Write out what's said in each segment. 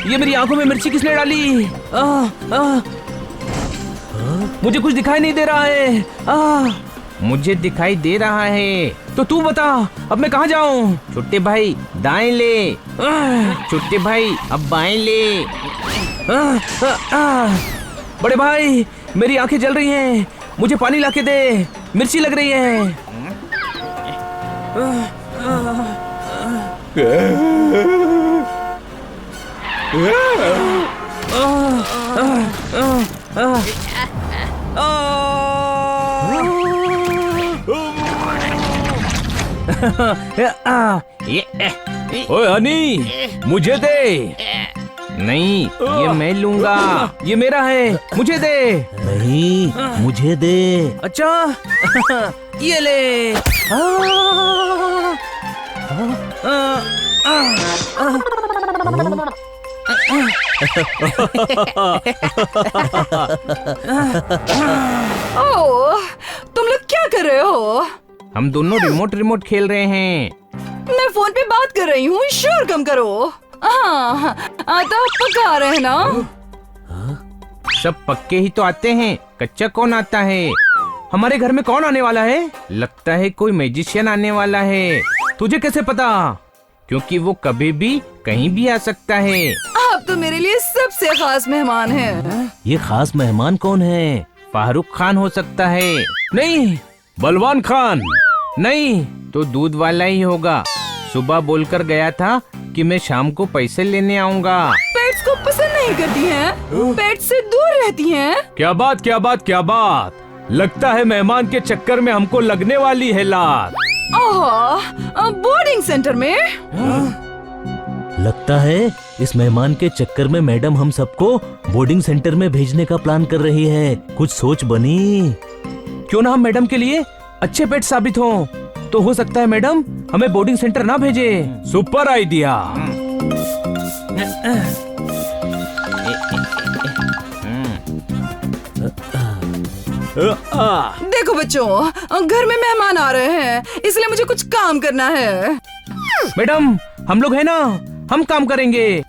ये मेरी आंखों में मिर्ची किसने डाली? मुझे कुछ दिखाई नहीं दे रहा है। मुझे दिखाई दे रहा है, तो तू बता अब मैं कहाँ जाऊँ? छोटे भाई दाएं ले। छोटे भाई अब बाएं ले। बड़े भाई मेरी आंखें जल रही हैं, मुझे पानी लाके दे, मिर्ची लग रही है। ओए हनी, मुझे दे। नहीं, ये मैं लूंगा, ये मेरा है, मुझे दे। नहीं, मुझे दे। अच्छा ये ले। ओह, तुम लोग क्या कर रहे हो? हम दोनों रिमोट खेल रहे हैं। मैं फोन पे बात कर रही हूँ, शोर कम करो। हाँ, आता पका रहे हैं ना? सब पक्के ही तो आते हैं, कच्चा कौन आता है? हमारे घर में कौन आने वाला है? लगता है कोई मैजिशियन आने वाला है। तुझे कैसे पता? क्योंकि वो कभी भी कहीं भी आ सकता है। आप तो मेरे लिए सबसे खास मेहमान हैं। ये खास मेहमान कौन है? फारूक खान हो सकता है। नहीं, बलवान खान। नहीं, तो दूध वाला ही होगा। सुबह बोलकर गया था कि मैं शाम को पैसे लेने आऊंगा। पेट्स को पसंद नहीं करती हैं, पेट से दूर रहती हैं। क्या बात क्या बात क्या बात, लगता है मेहमान के चक्कर में हमको लगने वाली है लात। बोर्डिंग सेंटर में? लगता है इस मेहमान के चक्कर में मैडम हम सबको बोर्डिंग सेंटर में भेजने का प्लान कर रही है। कुछ सोच बनी। क्यों ना हम मैडम के लिए अच्छे पेट साबित हों, तो हो सकता है मैडम हमें बोर्डिंग सेंटर ना भेजे। Super idea. देखो बच्चों, घर में मेहमान आ रहे हैं, इसलिए मुझे कुछ काम करना है। मैडम हम लोग है ना, हम काम करेंगे।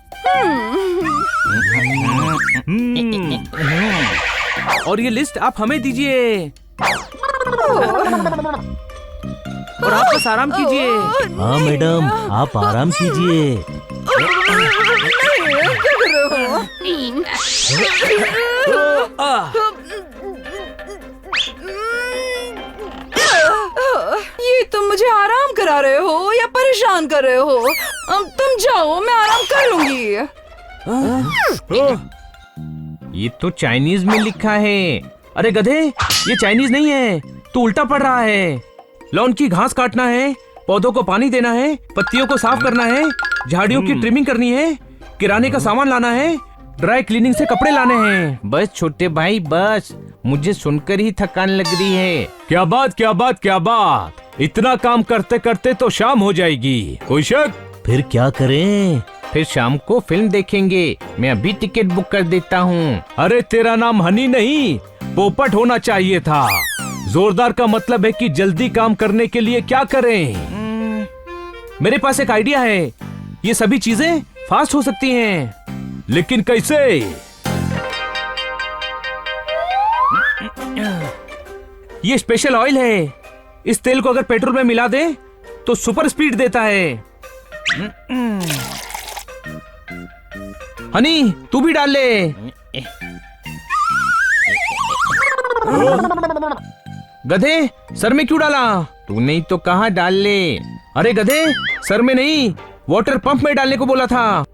और ये लिस्ट आप हमें दीजिए और आप बस आराम कीजिए। हाँ मैडम, आप आराम कीजिए। ये तुम मुझे आराम करा रहे हो या परेशान कर रहे हो? तुम जाओ, मैं आराम कर लूंगी। ये तो चाइनीज में लिखा है। अरे गधे, ये चाइनीज नहीं है, तू उल्टा पढ़ रहा है। लॉन की घास काटना है, पौधों को पानी देना है, पत्तियों को साफ करना है, झाड़ियों की ट्रिमिंग करनी है, किराने का सामान लाना है, ड्राई क्लीनिंग से कपड़े लाने हैं। बस छोटे भाई बस, मुझे सुनकर ही थकान लग रही है। क्या बात क्या बात क्या बात, इतना काम करते करते तो शाम हो जाएगी। कोई शक? फिर क्या करें? फिर शाम को फिल्म देखेंगे। मैं अभी टिकट बुक कर देता हूँ। अरे तेरा नाम हनी नहीं, पोपट होना चाहिए था। जोरदार का मतलब है कि जल्दी काम करने के लिए क्या करें? मेरे पास एक आइडिया है। ये सभी चीजें फास्ट हो सकती हैं, लेकिन कैसे? ये स्पेशल ऑयल है। इस तेल को अगर पेट्रोल में मिला दे तो सुपर स्पीड देता है। हनी तू भी डाल ले। गधे, सर में क्यों डाला? तू नहीं तो कहाँ डाल ले। अरे गधे, सर में नहीं, वाटर पंप में डालने को बोला था।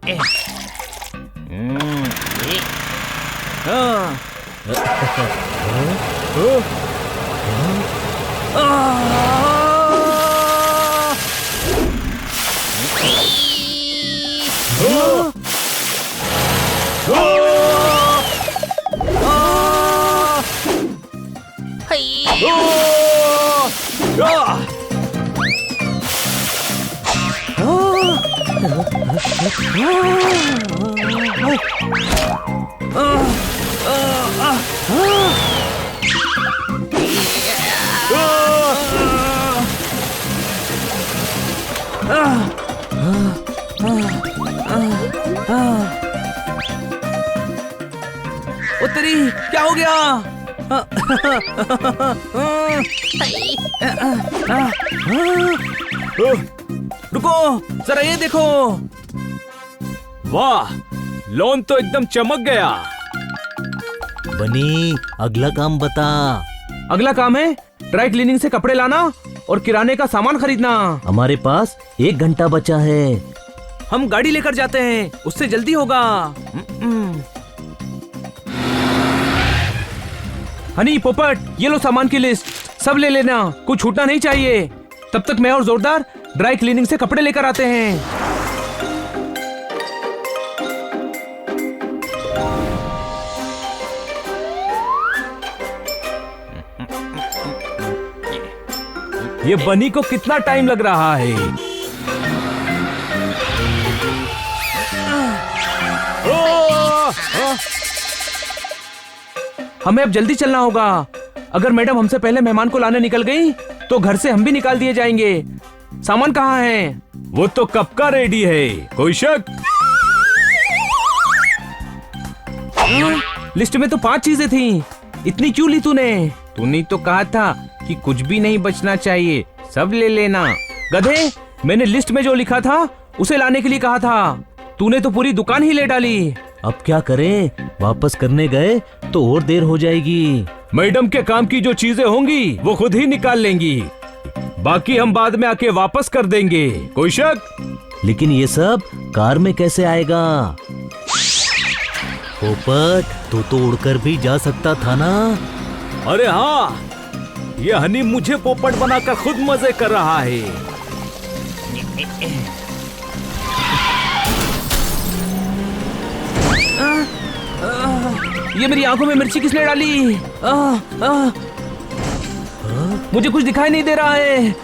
मेरी, क्या हो गया? रुको, जरा ये देखो। वाह, लॉन तो एकदम चमक गया। बनी, अगला काम बता। अगला काम है ड्राई क्लीनिंग से कपड़े लाना और किराने का सामान खरीदना। हमारे पास 1 घंटा बचा है। हम गाड़ी लेकर जाते हैं, उससे जल्दी होगा। हनी, पोपट, ये लो सामान की लिस्ट, सब ले लेना, कुछ छूटना नहीं चाहिए। तब तक मैं और जोरदार ड्राई क्लीनिंग से कपड़े लेकर आते हैं। ये बनी को कितना टाइम लग रहा है। हमें अब जल्दी चलना होगा। अगर मैडम हमसे पहले मेहमान को लाने निकल गई तो घर से हम भी निकाल दिए जाएंगे। सामान कहाँ है? वो तो कब का रेडी है, कोई शक? लिस्ट में तो 5 चीजें थी, इतनी क्यों ली तूने? तूने तो कहा था कि कुछ भी नहीं बचना चाहिए, सब ले लेना। गधे, मैंने लिस्ट में जो लिखा था उसे लाने के लिए कहा था, तूने तो पूरी दुकान ही ले डाली। अब क्या करें? वापस करने गए तो और देर हो जाएगी। मैडम के काम की जो चीजें होंगी वो खुद ही निकाल लेंगी, बाकी हम बाद में आके वापस कर देंगे, कोई शक? लेकिन ये सब कार में कैसे आएगा? पोपट, तू तो उड़कर भी जा सकता था ना। अरे हाँ, ये हनी मुझे पोपट बनाकर खुद मजे कर रहा है। ये मेरी आंखों में मिर्ची किसने डाली? मुझे कुछ दिखाई नहीं दे रहा है।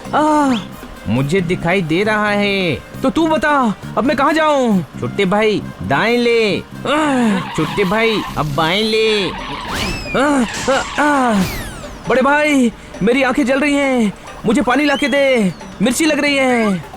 मुझे दिखाई दे रहा है, तो तू बता अब मैं कहाँ जाऊँ? छोटे भाई दाएं ले। छोटे भाई अब बाएं ले। बड़े भाई, मेरी आंखें जल रही हैं, मुझे पानी लाके दे, मिर्ची लग रही है।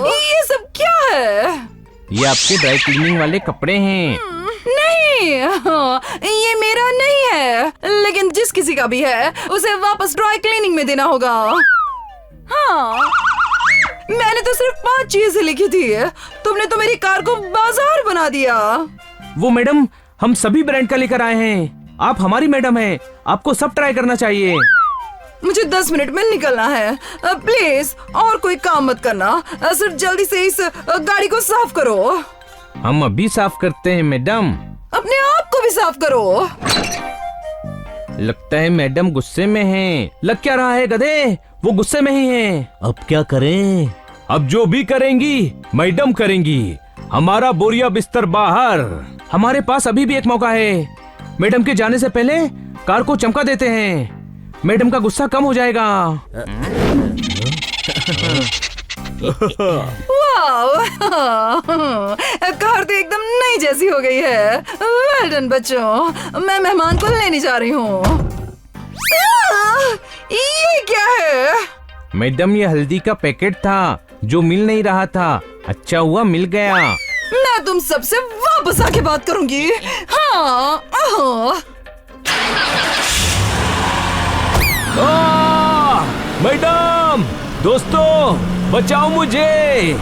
ये सब क्या है? ये आपके ड्राई क्लीनिंग वाले कपड़े हैं। नहीं, ये मेरा नहीं है, लेकिन जिस किसी का भी है उसे वापस ड्राई क्लीनिंग में देना होगा। हाँ, मैंने तो सिर्फ 5 चीजें लिखी थी, तुमने तो मेरी कार को बाजार बना दिया। वो मैडम, हम सभी ब्रांड का लेकर आए हैं, आप हमारी मैडम हैं, आपको सब ट्राई करना चाहिए। मुझे 10 मिनट में निकलना है, प्लीज और कोई काम मत करना, सिर्फ जल्दी से इस गाड़ी को साफ करो। हम अभी साफ करते हैं मैडम। अपने आप को भी साफ करो। लगता है मैडम गुस्से में हैं। लग क्या रहा है गधे, वो गुस्से में ही हैं। अब क्या करें? अब जो भी करेंगी मैडम करेंगी, हमारा बोरिया बिस्तर बाहर। हमारे पास अभी भी एक मौका है, मैडम के जाने से पहले कार को चमका देते हैं, मैडम का गुस्सा कम हो जाएगा। वाह, कार तो एकदम नई जैसी हो गई है। वेल डन बच्चों, मैं मेहमान को लेने जा रही हूँ। ये क्या है? मैडम, ये हल्दी का पैकेट था जो मिल नहीं रहा था, अच्छा हुआ मिल गया। मैं तुम सबसे वापस आके बात करूंगी। हाँ, मैडम, दोस्तों बचाओ मुझे।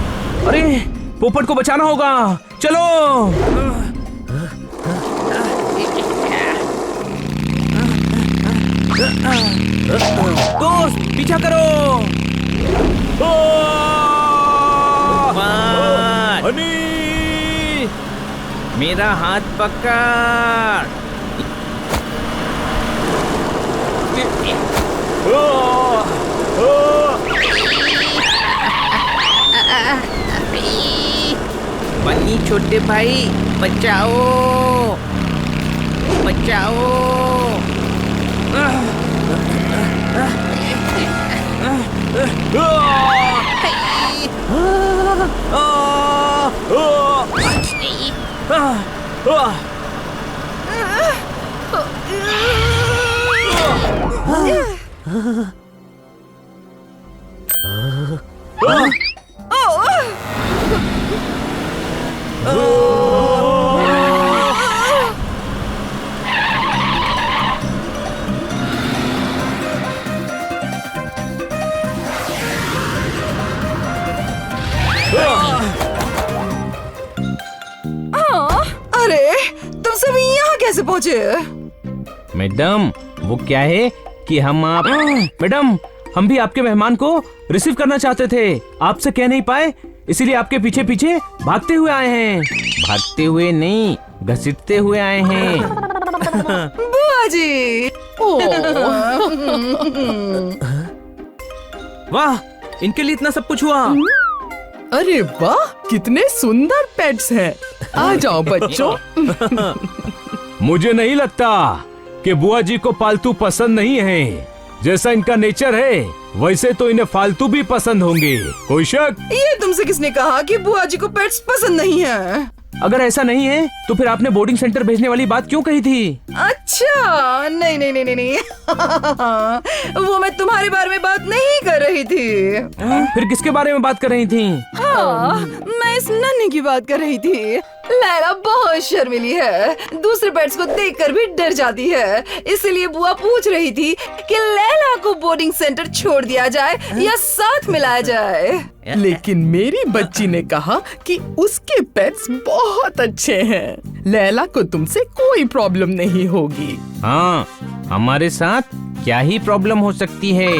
अरे पोपट को बचाना होगा, चलो। दोस्त पीछा करो। हनी, मेरा हाथ पकड़। बन्नी, छोटे भाई बचाओ, बचाओ। अरे तुम सब यहाँ कैसे पहुँचे? मैडम वो क्या है कि मैडम हम भी आपके मेहमान को रिसीव करना चाहते थे, आपसे कह नहीं पाए, इसीलिए आपके पीछे पीछे भागते हुए आए हैं। भागते हुए नहीं, घसीटते हुए आए हैं। बुआ जी। वाह, इनके लिए इतना सब कुछ हुआ। अरे वाह, कितने सुंदर पेट्स हैं। आ जाओ बच्चों। मुझे नहीं लगता कि बुआ जी को पालतू पसंद नहीं है। जैसा इनका नेचर है वैसे तो इन्हें फालतू भी पसंद होंगे। कोई शक? ये तुमसे किसने कहा कि बुआ जी को पेट्स पसंद नहीं है? अगर ऐसा नहीं है तो फिर आपने बोर्डिंग सेंटर भेजने वाली बात क्यों कही थी? अच्छा, नहीं नहीं नहीं नहीं, नहीं। वो मैं तुम्हारे बारे में बात नहीं कर रही थी। फिर किसके बारे में बात कर रही थी? हाँ, मैं इस नन्ही की बात कर रही थी। लैला बहुत शर्मीली है, दूसरे पेट्स को देखकर भी डर जाती है। इसीलिए बुआ पूछ रही थी कि लैला को बोर्डिंग सेंटर छोड़ दिया जाए या साथ मिलाया जाए। लेकिन मेरी बच्ची ने कहा कि उसके पेट्स बहुत अच्छे हैं। लैला को तुमसे कोई प्रॉब्लम नहीं होगी। हाँ, हमारे साथ क्या ही प्रॉब्लम हो सकती है।